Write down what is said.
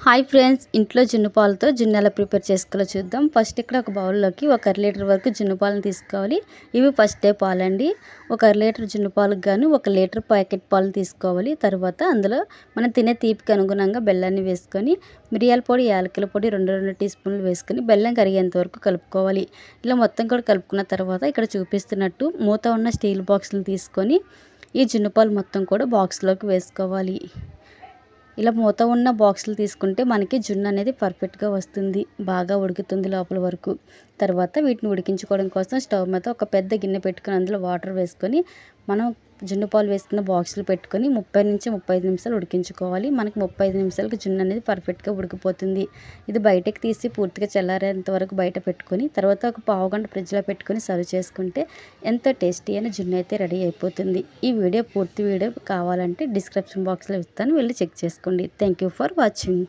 Hi friends, ఇంట్లో జున్ను పాలతో జున్ను ఎలా ప్రిపేర్ చేసుకోవాలో చూద్దాం. ఫస్ట్ ఇక్కడ ఒక బౌల్లోకి 1 లీటర్ వరకు జున్ను పాలను తీసుకోవాలి. ఇవి ఫస్ట్ డే పాలండి. 1 లీటర్ జున్ను పాలకు గాను 1 లీటర్ ప్యాకెట్ పాలు తీసుకోవాలి. తర్వాత అందులో మనం తినే తీపికి అనుగుణంగా బెల్లాన్ని వేసుకొని, మిరియాల పొడి, యాలకుల పొడి 2 టీ స్పూన్లు వేసుకొని బెల్లం కరిగేంత వరకు కలుపుకోవాలి. ఇలా మొత్తం కూడా కలుపుకున్న తర్వాత ఇక్కడ చూపిస్తున్నట్టు మూత ఉన్న స్టీల్ బాక్సులు తీసుకొని ఈ జున్ను పాలు మొత్తం కూడా బాక్స్లోకి వేసుకోవాలి. ఇలా మూత ఉన్న బాక్సులు తీసుకుంటే మనకి జున్ను అనేది పర్ఫెక్ట్గా వస్తుంది, బాగా ఉడుకుతుంది లోపల వరకు. తర్వాత వీటిని ఉడికించుకోవడం కోసం స్టవ్ మీద ఒక పెద్ద గిన్నె పెట్టుకొని అందులో వాటర్ వేసుకొని మనం జున్ను పాలు వేసుకున్న బాక్సులు పెట్టుకొని 30 నుంచి 35 నిమిషాలు ఉడికించుకోవాలి. మనకి 35 నిమిషాలకి జున్ను అనేది పర్ఫెక్ట్గా ఉడికిపోతుంది. ఇది బయటకు తీసి పూర్తిగా చల్లారేంత వరకు బయట పెట్టుకొని తర్వాత ఒక పావుగంట ఫ్రిడ్జ్లో పెట్టుకొని సర్వ్ చేసుకుంటే ఎంతో టేస్టీ అయిన జున్ను అయితే రెడీ అయిపోతుంది. ఈ వీడియో పూర్తి వీడియో కావాలంటే డిస్క్రిప్షన్ బాక్స్లో ఇస్తాను, వెళ్ళి చెక్ చేసుకోండి. Thank you for watching.